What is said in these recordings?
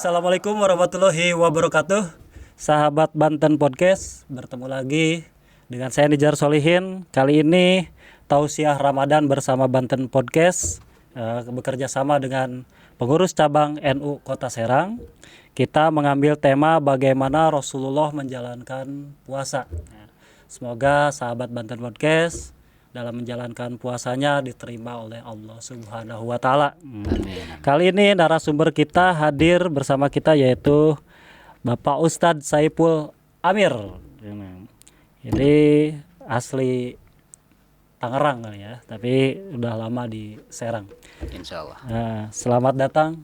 Assalamualaikum warahmatullahi wabarakatuh. Sahabat Banten Podcast, bertemu lagi dengan saya Nijar Solihin. Kali ini tausiah Ramadan bersama Banten Podcast, bekerja sama dengan pengurus cabang NU Kota Serang. Kita mengambil tema bagaimana Rasulullah menjalankan puasa. Semoga sahabat Banten Podcast dalam menjalankan puasanya diterima oleh Allah Subhanahu wa taala. Kali ini narasumber kita hadir bersama kita yaitu Bapak Ustadz Saiful Amir. Ini asli Tangerang kali ya, tapi udah lama di Serang. Insya Allah. Nah, selamat datang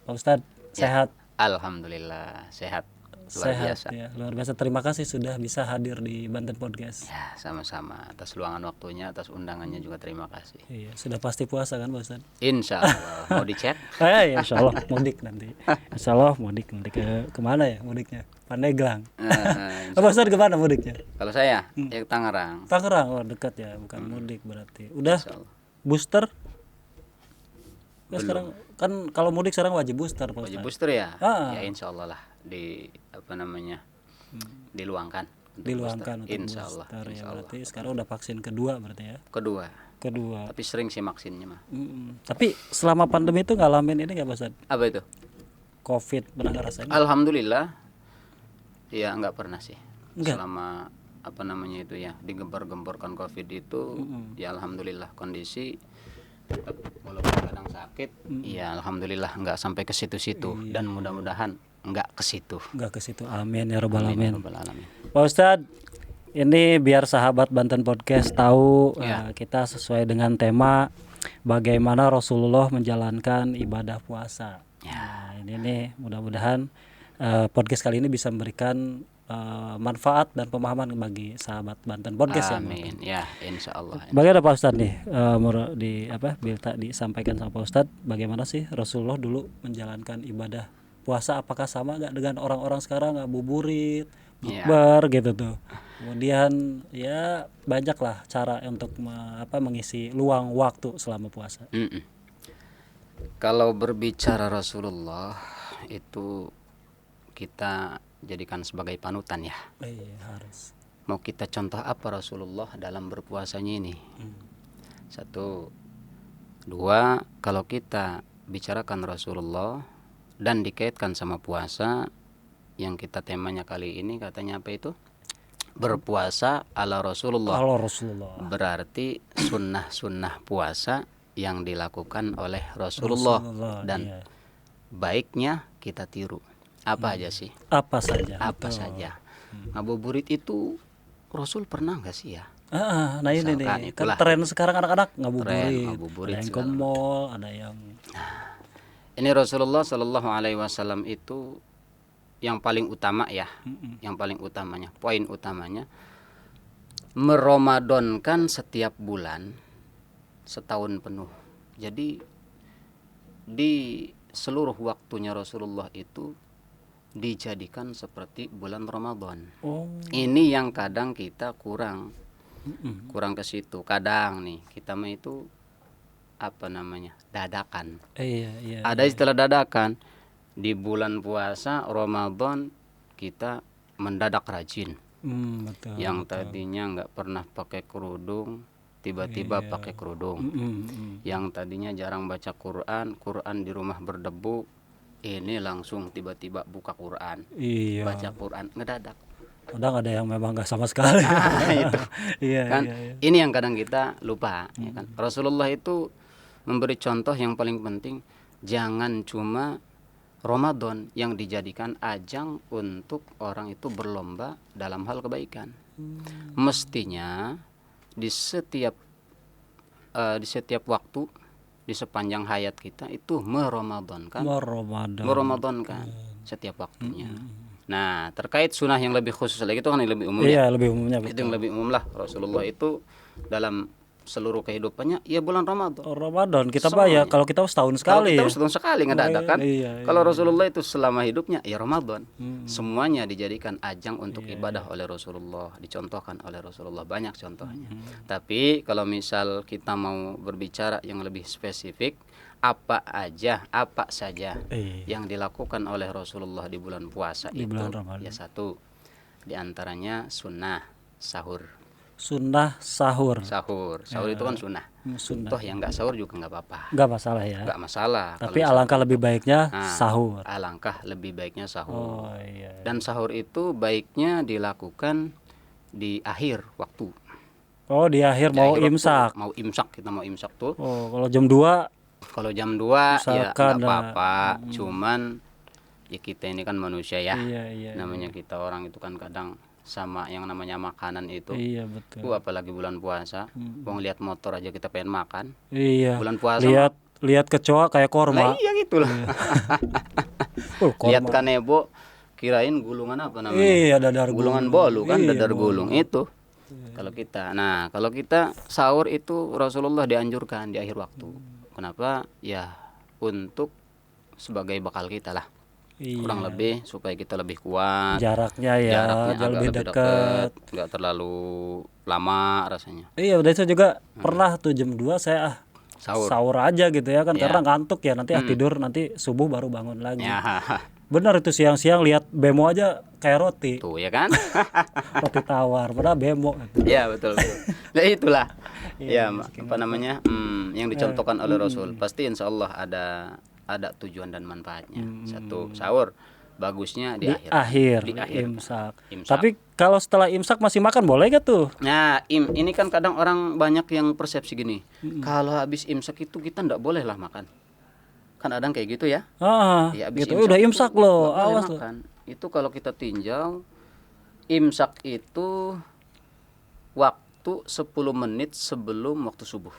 Pak Ustadz. Sehat? Alhamdulillah sehat. Luar biasa. Ya, luar biasa. Terima kasih sudah bisa hadir di Banten Podcast. Ya, sama-sama. Atas luangan waktunya, atas undangannya juga terima kasih. Iya, sudah pasti puasa kan Pak Ustadz? Insya Allah. Mau dicek? Ya, insya Allah mudik nanti. Insya Allah mudik ke kemana ya mudiknya? Pandeglang. Pak Ustadz kemana mudiknya? Kalau saya ya Tangerang. Tangerang, oh dekat ya, bukan mudik berarti. Udah booster? Ya, sekarang kan kalau mudik sekarang wajib booster Pak Ustadz. Wajib booster ya? Ya insya Allah lah diluangkan untuk insya Allah, booster, insya ya, Allah. berarti sekarang udah vaksin kedua berarti ya? Kedua. Tapi sering sih vaksinnya mah. Tapi selama pandemi itu ngalamin ini nggak Pak Ustadz? Apa itu? Covid, pernah ngerasain? Alhamdulillah ya nggak pernah sih. Enggak. Selama itu ya digempar-gemborkan Covid itu ya alhamdulillah kondisi tetap walaupun kadang sakit ya alhamdulillah nggak sampai ke situ-situ dan mudah-mudahan nggak ke situ. Amin ya rabbal alamin. Alamin. Pak Ustadz, ini biar sahabat Banten Podcast tahu kita sesuai dengan tema bagaimana Rasulullah menjalankan ibadah puasa. Nah, ini nih mudah-mudahan podcast kali ini bisa memberikan manfaat dan pemahaman bagi sahabat Banten Podcast. Amin ya insya Allah. Bagaimana Pak Ustadz nih disampaikan sama Pak Ustadz bagaimana sih Rasulullah dulu menjalankan ibadah puasa, apakah sama nggak dengan orang-orang sekarang ngabuburit, bukber gitu tuh. Kemudian ya banyak lah cara untuk mengisi luang waktu selama puasa. Kalau berbicara Rasulullah itu kita jadikan sebagai panutan ya. Iya, harus. Mau kita contoh apa Rasulullah dalam berpuasanya ini? 1, 2, kalau kita bicarakan Rasulullah dan dikaitkan sama puasa, yang kita temanya kali ini katanya apa itu? Berpuasa ala Rasulullah. Berarti sunnah-sunnah puasa yang dilakukan oleh Rasulullah dan baiknya kita tiru. Apa aja sih? Apa saja? Ngabuburit itu Rasul pernah nggak sih ya? Nah ini nih, kan tren sekarang anak-anak ngabuburit. Ada yang ke mall, ada yang. Ini Rasulullah Shallallahu Alaihi Wasallam itu yang paling utama ya, yang paling utamanya, poin utamanya meramadankan setiap bulan setahun penuh. Jadi di seluruh waktunya Rasulullah itu dijadikan seperti bulan Ramadan. Ini yang kadang kita kurang ke situ. Kadang nih kita mah itu dadakan. Ada istilah dadakan di bulan puasa Ramadan kita mendadak rajin. Yang tadinya nggak pernah pakai kerudung tiba-tiba pakai kerudung. Yang tadinya jarang baca Quran di rumah berdebu, ini langsung tiba-tiba buka Quran, baca Quran ngedadak. Kadang ada yang memang nggak sama sekali. Itu. Ini yang kadang kita lupa. Ya kan? Rasulullah itu memberi contoh yang paling penting, jangan cuma Ramadan yang dijadikan ajang untuk orang itu berlomba dalam hal kebaikan. Mestinya di setiap waktu, di sepanjang hayat kita itu meramadankan setiap waktunya. Nah, terkait sunnah yang lebih khusus lagi itu kan yang lebih umum. Iya, lebih umumnya. Itu yang lebih umum lah. Rasulullah itu dalam seluruh kehidupannya ya bulan Ramadan. Ramadan kita Semuanya. bayar kalau kita setahun Kalau sekali kita ya. setahun sekali ngedadak kan. Iya, Kalau Rasulullah itu selama hidupnya ya Ramadan. Hmm. Semuanya dijadikan ajang untuk ibadah oleh Rasulullah, dicontohkan oleh Rasulullah, banyak contohnya. Tapi kalau misal kita mau berbicara yang lebih spesifik, apa saja Iya. yang dilakukan oleh Rasulullah di bulan puasa Di itu bulan Ramadan. ya satu di antaranya sunnah sahur. Sunnah sahur. Sahur itu kan sunnah. Sunnah. Toh yang nggak sahur juga nggak apa-apa, Nggak masalah ya. nggak masalah. Tapi Kalau alangkah lebih baiknya Nah, sahur. alangkah lebih baiknya sahur. Oh iya. Dan sahur itu baiknya dilakukan di akhir waktu. Oh di akhir Di mau akhir waktu, imsak. mau imsak, kita mau imsak tuh. Oh kalau jam 2 Kalau jam 2 ya Misalkan, nggak apa-apa, cuman ya kita ini kan manusia ya. iya. Namanya kita orang itu kan kadang sama yang namanya makanan itu. Iya betul. Apalagi bulan puasa. Mau lihat motor aja kita pengen makan. Iya. Bulan puasa Lihat kecoa kayak korma. Lah iya gitulah. Korma. Lihat kanebo kirain gulungan apa namanya? Iya dadar Gulungan gulung. bolu kan, Iya, dadar bolu. gulung itu. Kalau kita sahur itu Rasulullah dianjurkan di akhir waktu. Kenapa? Ya untuk sebagai bakal kita lah. Iya. Kurang lebih supaya kita lebih kuat. Jaraknya ya Jaraknya agak agak lebih lebih dekat. dekat, nggak terlalu lama rasanya. Iya udah itu juga pernah tuh jam 2 saya sahur aja gitu ya kan Ya. karena ngantuk ya nanti tidur nanti subuh baru bangun lagi. Ya, Benar itu siang-siang lihat bemo aja kayak roti, tuh ya kan? roti tawar, padahal bemo. Ya betul. Nah itulah. Ya apa namanya? Yang dicontohkan oleh Rasul. Pasti insya Allah ada tujuan dan manfaatnya. Satu, sahur bagusnya di akhir. Di akhir. Imsak. Imsak. Tapi kalau setelah imsak masih makan boleh gak tuh? Nah, ini kan kadang orang banyak yang persepsi gini. Kalau habis imsak itu kita ndak boleh lah makan. Kan ada yang kayak gitu ya. Ya, habis Gitu. Udah itu imsak loh, nggak boleh awas loh. makan. Itu kalau kita tinjau imsak itu waktu 10 menit sebelum waktu subuh.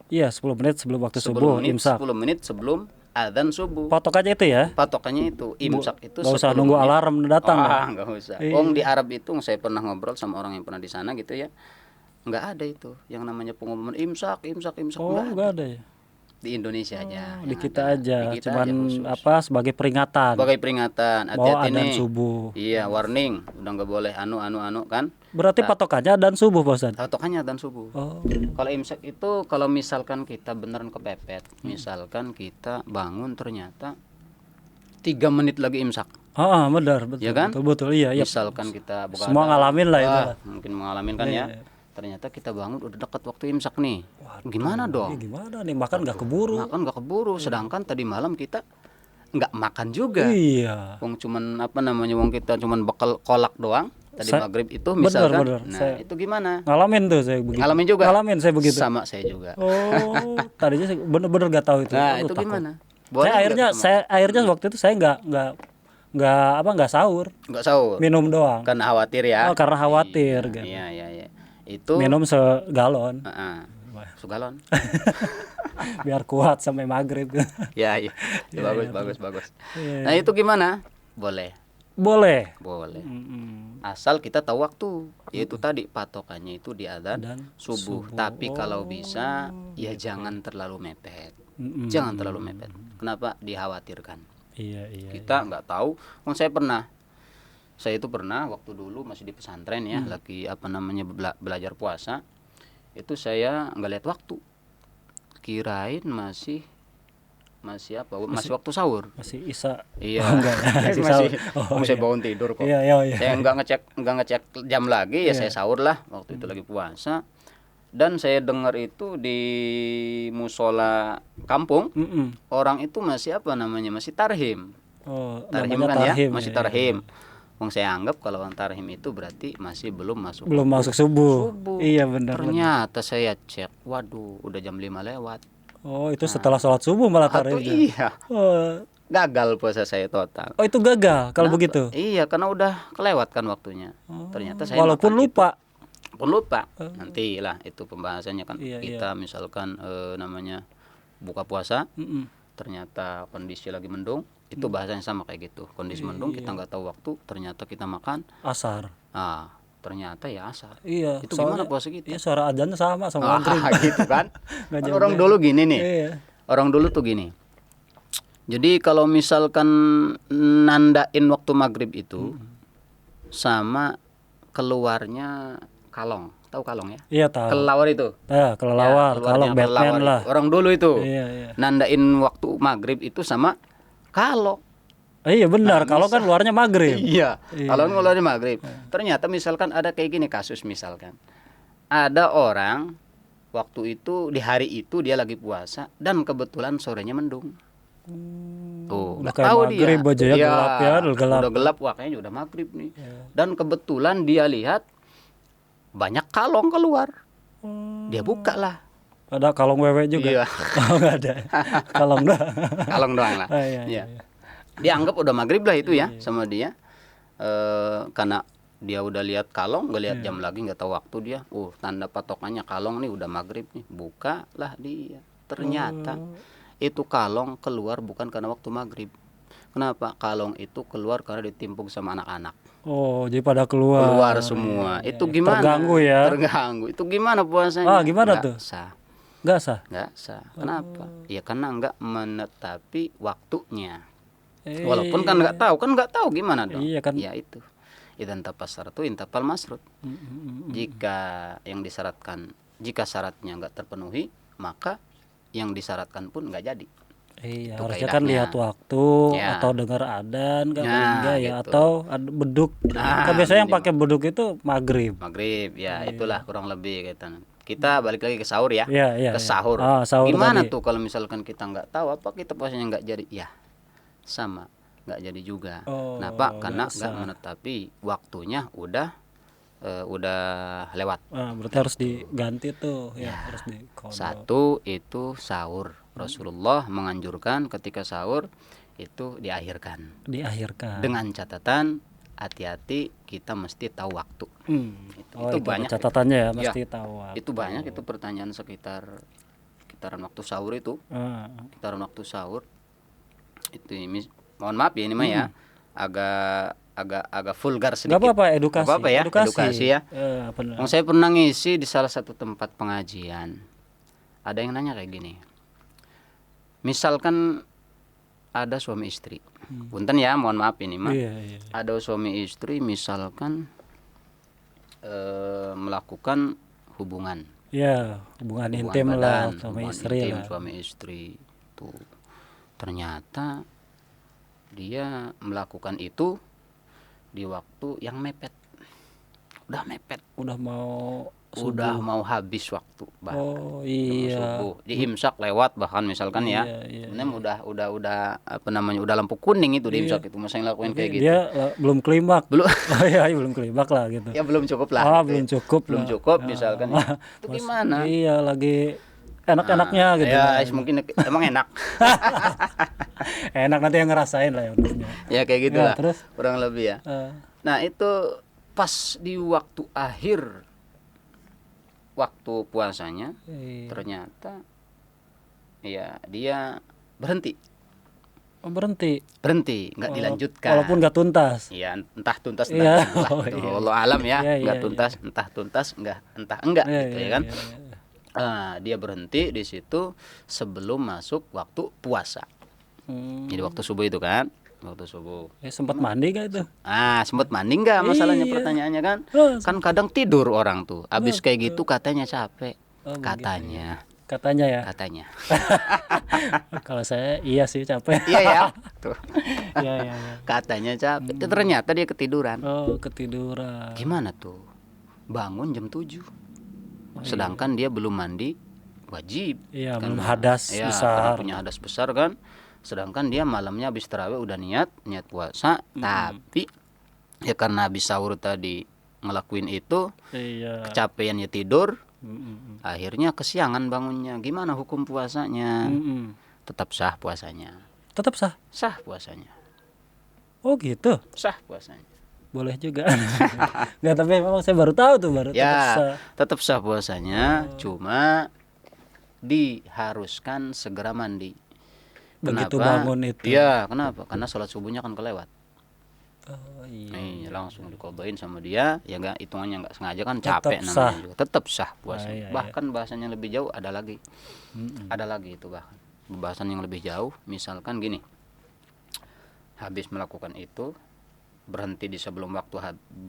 Iya 10 menit sebelum waktu 10 subuh menit, imsak. 10 menit sebelum adzan subuh. Potok aja itu ya. Patokannya itu imsak itu Gak usah 10 nunggu menit. alarm datang. Nggak usah. Iya. Di Arab itu saya pernah ngobrol sama orang yang pernah di sana gitu ya. Nggak ada itu yang namanya pengumuman imsak. Oh nggak ada. gak ada ya. Di Indonesia aja. Di yang kita ada. aja. Di kita Cuman aja khusus. apa sebagai peringatan. Sebagai peringatan. Bahwa Hati-hati adzan nih. subuh. Iya, warning. Udah nggak boleh anu kan. Berarti patokannya dan subuh Pak Ustadz? Patokannya adzan subuh. Oh. Kalau imsak itu kalau misalkan kita beneran kepepet, misalkan kita bangun ternyata 3 menit lagi imsak. Benar betul. Ya kan? Betul iya. Misalkan kita begadang, Semua ngalamin lah itu. mungkin mengalamin kan ya. Ternyata kita bangun udah dekat waktu imsak nih. Gimana dong? Gimana nih makan nggak keburu? Makan nggak keburu, sedangkan tadi malam kita nggak makan juga. Iya. Wong cuman wong kita cuman bekal kolak doang tadi maghrib itu misalkan. Bener. Nah, itu gimana? Ngalamin tuh saya begitu. Ngalamin juga. Ngalamin saya begitu. Sama saya juga. Oh, tadinya saya bener-bener gak tahu itu. Nah, Oh, itu takut. gimana? Saya akhirnya waktu itu saya nggak sahur, Nggak sahur. minum doang. Karena khawatir ya. Oh, karena khawatir gitu. Iya. Itu Minum segalon segalon. biar kuat sampai maghrib. Ya. Bagus. Nah, itu gimana? Boleh. Boleh. Asal kita tahu waktu. Yaitu tadi patokannya itu di adzan Dan subuh. Tapi kalau bisa ya jangan terlalu mepet. Mm-mm. Jangan terlalu mepet. Kenapa? Dikhawatirkan. Iya. Kita nggak tahu. Saya itu pernah waktu dulu masih di pesantren ya, lagi belajar puasa. Itu saya nggak lihat waktu. Kirain masih waktu sahur. Masih Isa. Iya. Enggak ya. Masih. Oh, Saya bangun tidur kok. Iya. Saya nggak ngecek jam lagi ya, saya sahur lah waktu itu lagi puasa. Dan saya dengar itu di musola kampung, orang itu masih masih tarhim. Oh, Tarhim namanya kan tarhim, ya, masih tarhim. Wong saya anggap kalau orang tarhim itu berarti masih belum masuk subuh. subuh. Iya benar. Ternyata saya cek, waduh, udah jam 5 lewat. Oh, itu setelah sholat subuh malah Atau tarhimnya. iya, Oh, gagal puasa saya total. itu gagal kalau begitu. Iya, karena udah kelewat kan waktunya. Ternyata saya Walaupun makan lupa. pun lupa. Nantilah itu pembahasannya kan. Iya, Kita misalkan buka puasa, Mm-mm. ternyata kondisi lagi mendung, itu bahasanya sama kayak gitu. Kondisi mendung, kita nggak tahu waktu, ternyata kita makan. Asar. Nah, ternyata ya asar. Iya. Itu gimana puasa kita? Iya, suara azannya sama maghrib. Gitu kan. Nggak Kan jauh orang beda. dulu gini nih. Iya. Orang dulu tuh gini. Jadi kalau misalkan nandain waktu maghrib itu sama keluarnya kalong. Tahu kalong ya? Iya tahu. Kelelawar itu. Ya, kelelawar, keluarnya kalong Batman kelelawar lah. itu. Orang dulu itu. Iya, iya. Nandain waktu maghrib itu sama kalong. Iya benar, kalau kan luarnya maghrib. Iya. Kalau ngeluarin maghrib. Ternyata misalkan ada kayak gini kasus misalkan. Ada orang waktu itu di hari itu dia lagi puasa dan kebetulan sorenya mendung. Tuh, Udah nggak kayak tahu maghrib dia. aja ya, Iya, gelap ya, udah gelap. Udah gelap, wah kayaknya udah maghrib nih. Dan kebetulan dia lihat banyak kalong keluar. Dia buka lah. Ada kalong wewe juga. Iya. Oh, nggak ada. Kalong doang. Kalong doang lah. Oh, iya, Iya. iya. Dia anggap udah maghrib lah itu ya sama dia. Karena dia udah lihat kalong, nggak lihat jam lagi, nggak tahu waktu dia. Tanda patokannya kalong nih udah maghrib nih. Buka lah dia. Ternyata itu kalong keluar bukan karena waktu maghrib. Kenapa? Kalong itu keluar karena ditimpuk sama anak-anak. Oh, jadi pada keluar. Semua. Iya, Itu iya. gimana? Terganggu ya. Terganggu. Itu gimana puasanya? Gimana Nggak tuh? Sah. Nggak sah. Nggak sah. Kenapa? Ya karena nggak menetapi waktunya. Eh, Walaupun kan nggak tahu gimana dong. Iya kan. Ya itu. Idan tapasartu intapal masrut. Jika yang disyaratkan, jika syaratnya nggak terpenuhi, maka yang disyaratkan pun nggak jadi. Iya, Itu harusnya kan kaidahnya. lihat waktu Ya. atau dengar adzan kan Nah, enggak ya, gitu. atau ada beduk. Nah, Kan biasanya yang minimal. pakai beduk itu maghrib. Maghrib, ya itulah kurang lebih kita balik lagi ke sahur ya. Iya, iya, Ke iya. sahur. Sahur Gimana tadi. tuh kalau misalkan kita nggak tahu apa kita puasanya nggak jadi? Ya sama, nggak jadi juga. Oh, Kenapa? Karena nggak nggak sah. menetapi waktunya udah lewat. Berarti harus diganti tuh, ya, harus dikodok. Satu itu sahur. Rasulullah menganjurkan ketika sahur itu diakhirkan. Diakhirkan. Dengan catatan hati-hati kita mesti tahu waktu. Itu banyak. Catatannya ya, Ya, mesti tahu. Itu banyak itu pertanyaan sekitaran waktu sahur itu. Sekitaran waktu sahur. Itu ini, mohon maaf ya ini mah ya. Agak vulgar sedikit. Gak apa-apa, edukasi. Gak apa-apa ya, edukasi ya. Benar. Saya pernah ngisi di salah satu tempat pengajian. Ada yang nanya kayak gini. Misalkan ada suami istri. Punten ya, mohon maaf ini mah. Iya. Ada suami istri misalkan melakukan hubungan. Ya, hubungan intim lah badan, sama hubungan istri intim lah. suami istri tuh. Ternyata dia melakukan itu di waktu yang mepet. Udah mepet. Udah mau Udah mau habis waktu bahkan. Oh Udah mau iya. subuh. Di imsak lewat bahkan misalkan ya. Iya. Ini udah apa namanya? Udah lampu kuning itu di imsak itu. Masa yang lakuin kayak gitu. Dia belum klimaks. Belum. Oh iya, belum klimaks lah gitu. Ya belum cukup lah. Ah, gitu. belum cukup. Belum lah. cukup misalkan. Itu gimana? Iya, lagi enak-enaknya gitu. Ya, mungkin emang enak. Enak nanti yang ngerasain lah ya untungnya. Ya kayak gitu Ya, lah. terus? Kurang lebih ya. Nah, itu pas di waktu akhir waktu puasanya Iya. ternyata ya dia berhenti, Berhenti. nggak dilanjutkan. Walaupun nggak tuntas. Ya entah tuntas Iya. entah enggak lah. Oh, Itu iya. Allah alam ya, Iya, nggak iya, tuntas, entah tuntas entah enggak Iya, gitu iya, ya kan. iya. Dia berhenti di situ sebelum masuk waktu puasa. Jadi waktu subuh itu kan, waktu subuh. Sempat mandi gak itu? Sempet mandi nggak masalahnya Iya. pertanyaannya kan? Oh, Kan kadang tidur orang tuh. Abis kayak gitu katanya capek. Oh, Katanya. Katanya ya. Katanya. Kalau saya iya sih capek. Iya ya. Tuh. Iya. Katanya capek. Ternyata dia ketiduran. Oh, ketiduran. Gimana tuh? Bangun jam 7. Sedangkan dia belum mandi wajib. Iya, Karena- belum hadas ya, besar. karena punya hadas besar kan. Sedangkan dia malamnya habis tarawih udah niat puasa, tapi ya karena habis sahur tadi ngelakuin itu, Iya. kecapeannya tidur, Mm-mm. akhirnya kesiangan bangunnya. Gimana hukum puasanya? Mm-mm. Tetap sah puasanya. Tetap sah. Sah puasanya. Oh gitu. Sah puasanya. Boleh juga. Nggak, tapi memang saya baru tahu tuh, baru tetap Ya, sah. tetap sah puasanya, cuma diharuskan segera mandi. Begitu Kenapa? bangun itu. Iya, kenapa? Karena sholat subuhnya kan kelewat. Oh iya. Nih, langsung dikobain sama dia, ya enggak hitungannya enggak sengaja kan Tetap capek sah. namanya juga. Tetap sah puasa. Iya, iya. Bahkan bahasannya lebih jauh ada lagi. Mm-mm. Ada lagi itu bahkan. Pembahasan yang lebih jauh, misalkan gini. Habis melakukan itu berhenti di sebelum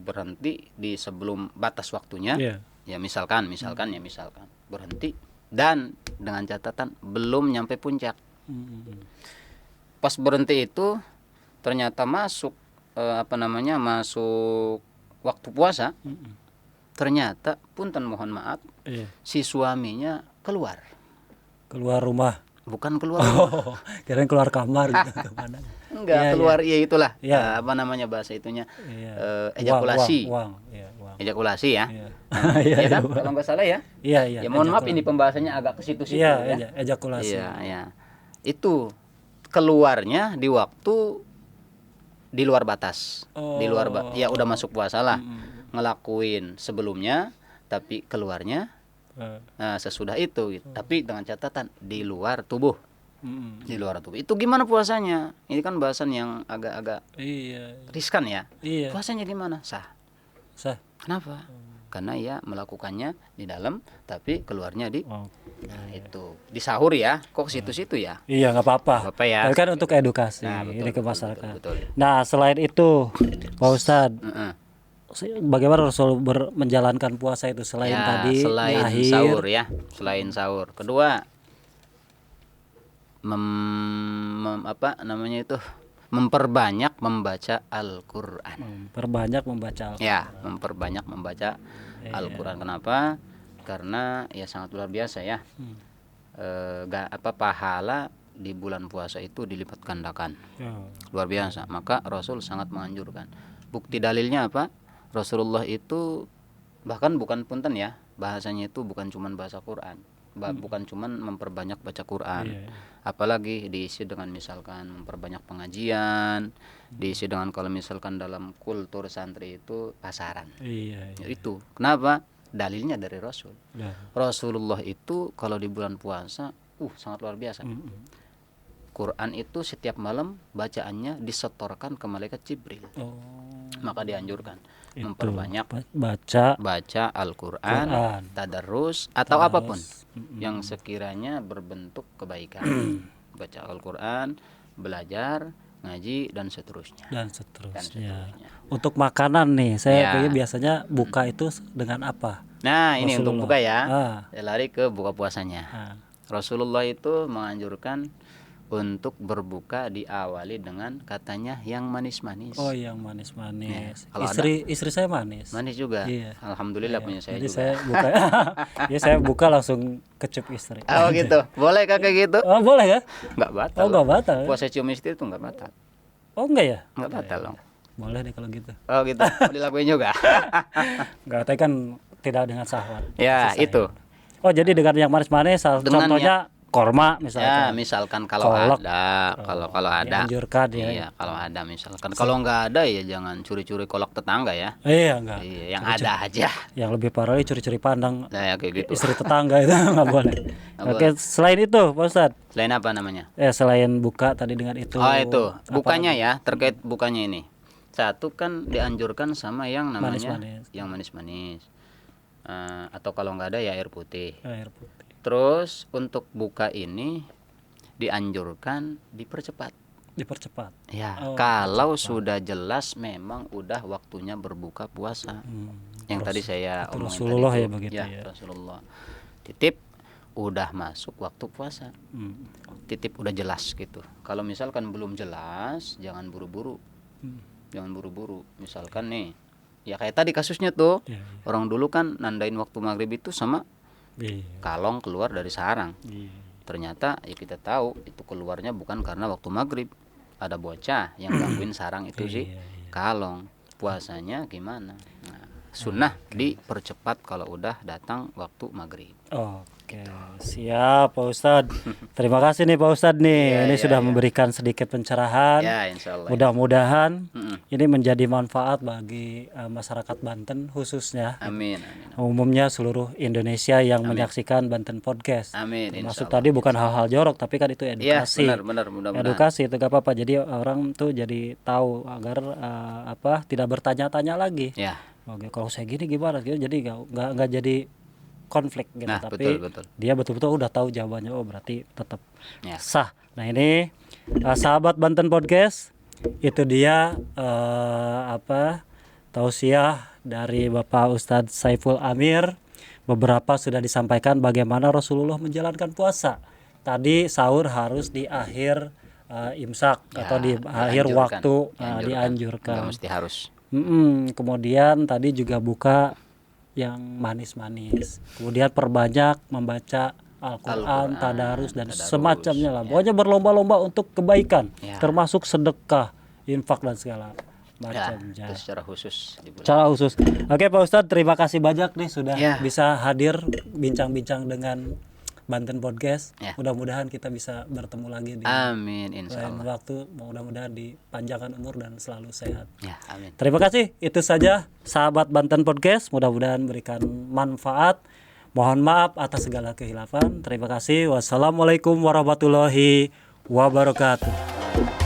berhenti di sebelum batas waktunya. Iya. Ya misalkan berhenti dan dengan catatan belum nyampe puncak. Mm-mm. Pas berhenti itu ternyata masuk masuk waktu puasa. Mm-mm. Ternyata punten mohon maaf Iya. si suaminya keluar, Keluar rumah. bukan keluar rumah. Oh, kirain keluar kamar gitu kemana? Enggak Iya, keluar, iya itulah. Iya. Bahasa itunya, Iya. ejakulasi. Uang. Iya, uang. Ejakulasi ya. Iya. Iya Iya, kan? uang. Kalau nggak salah ya. Iya, iya. Ya mohon maaf Ejakulasi. ini pembahasannya agak ke situ-situ Iya, ya. ejakulasi. Iya, ya. Itu keluarnya di waktu di luar batas. Di luar ya udah masuk puasa lah. Ngelakuin sebelumnya tapi keluarnya sesudah itu gitu. Tapi dengan catatan di luar tubuh. Di luar tubuh. Itu gimana puasanya? Ini kan bahasan yang agak-agak Iya. riskan ya. Iya. Puasanya gimana? Sah. Sah. Kenapa? Karena ia melakukannya di dalam tapi keluarnya di Oh. nah, itu di sahur ya. Kok situ-situ ya? Iya, nggak apa-apa. Nggak apa-apa ya. Tapi kan untuk edukasi Nah, betul, ini ke betul, masyarakat. betul. Nah, selain itu, Pak Ustadz, Heeh. bagaimana Rasul menjalankan puasa itu selain Ya, tadi selain di akhir? sahur ya, selain sahur. Kedua, memperbanyak membaca Al-Qur'an. Perbanyak membaca Al-Quran. Ya, memperbanyak membaca Al-Qur'an. Kenapa? Karena ya sangat luar biasa ya. Pahala di bulan puasa itu dilipat gandakan. Luar biasa. Maka Rasul sangat menganjurkan. Bukti dalilnya apa? Rasulullah itu bahkan bukan punten ya, bahasanya itu bukan cuman bahasa Quran. Bukan cuman memperbanyak baca Quran. Iya. Apalagi diisi dengan misalkan memperbanyak pengajian, diisi dengan kalau misalkan dalam kultur santri itu pasaran. Iya. Ya, itu. Kenapa? Dalilnya dari Rasul. Ya. Rasulullah itu kalau di bulan puasa sangat luar biasa. Quran itu setiap malam bacaannya disetorkan ke malaikat Jibril. Oh. Maka dianjurkan Itu, memperbanyak baca Al-Quran, tadarus atau apapun yang sekiranya berbentuk kebaikan. Baca Al-Quran, belajar, ngaji dan seterusnya. Untuk makanan nih, saya Ya. biasanya buka itu dengan apa? Nah, ini untuk buka ya. Ah. Lari ke buka puasanya. Rasulullah itu menganjurkan untuk berbuka diawali dengan katanya yang manis-manis. Oh, yang manis-manis. Kalau Istri saya manis. Manis juga. Iya. Alhamdulillah punya saya Jadi juga. saya buka, ya saya buka langsung kecup istri. Oh gitu. Boleh kayak gitu? Oh, boleh ya? Enggak batal. Oh, nggak batal. Puasa cium istri itu enggak batal. Oh, enggak ya? Enggak batal loh. Boleh deh kalau gitu. Oh gitu. Mau dilakuin juga. Enggak, tapi kan tidak dengan syahwat. Ya, Sisa itu. Oh, jadi dengan yang manis-manis, Dengan contohnya korma Ya, misalkan. misalkan kalau Kolak. ada, kalau ada. Dianjurkan ya. Iya, kalau ada misalkan. Kalau enggak ada ya jangan curi-curi kolak tetangga ya. Iya, enggak. Iya, yang ada aja. Yang lebih parah lagi curi-curi pandang Nah, ya kayak gitu. istri tetangga itu nggak boleh. Oke, selain itu, Pak Ustadz, Selain apa namanya? selain buka tadi dengan itu. Oh, itu. apa Bukanya lagi? ya, terkait bukanya ini. Satu kan dianjurkan sama yang namanya Manis-manis. yang manis-manis. Atau kalau nggak ada ya air putih. Air putih. Terus untuk buka ini dianjurkan dipercepat. Dipercepat. Ya, Oh, kalau sudah jelas memang udah waktunya berbuka puasa. Yang tadi saya itu omongin Rasulullah tadi ya itu. begitu ya. Rasulullah. Titip udah masuk waktu puasa. Titip udah jelas gitu. Kalau misalkan belum jelas, jangan buru-buru. Jangan buru-buru. Misalkan nih, ya kayak tadi kasusnya tuh. Iya, Orang dulu kan nandain waktu maghrib itu sama iya. kalong keluar dari sarang. Iya. Ternyata ya kita tahu itu keluarnya bukan karena waktu maghrib. Ada bocah yang gangguin sarang itu sih Iya, kalong. Puasanya gimana? Nah, sunnah dipercepat kalau udah datang waktu maghrib. Oh, Oke, siap Pak Ustadz. Terima kasih nih Pak Ustadz nih. Ini sudah memberikan sedikit pencerahan. Ya, insya Allah. Mudah-mudahan ini menjadi manfaat bagi masyarakat Banten khususnya. Amin, amin. Umumnya seluruh Indonesia yang menyaksikan Banten Podcast. Amin. Termasuk tadi bukan hal-hal jorok, tapi kan itu Iya, edukasi. benar, mudah-mudahan. Edukasi itu gak apa-apa. Jadi orang tuh jadi tahu agar tidak bertanya-tanya lagi. Ya. Oke, kalau saya gini gimana? Gitu. Jadi nggak jadi konflik gitu. Nah, Tapi betul. dia betul-betul udah tahu jawabannya. Oh, berarti tetap Ya. sah. Nah, ini sahabat Banten Podcast, itu dia tausiah dari Bapak Ustadz Saiful Amir. Beberapa sudah disampaikan bagaimana Rasulullah menjalankan puasa. Tadi sahur harus di akhir imsak atau di akhir waktu dianjurkan. Nggak mesti harus. Kemudian tadi juga buka yang manis-manis. Kemudian perbanyak membaca Al-Quran, tadarus dan semacamnya lah. Pokoknya berlomba-lomba untuk kebaikan, termasuk sedekah, infak dan segala macamnya. Itu secara khusus. Secara khusus. Oke Pak Ustadz, terima kasih banyak nih sudah bisa hadir bincang-bincang dengan Banten Podcast. Mudah-mudahan kita bisa bertemu lagi di Amin, insya lain Allah. waktu. Mudah-mudahan dipanjangkan umur dan selalu sehat. Ya, amin. Terima kasih. Itu saja sahabat Banten Podcast. Mudah-mudahan berikan manfaat. Mohon maaf atas segala kehilafan. Terima kasih. Wassalamualaikum warahmatullahi wabarakatuh.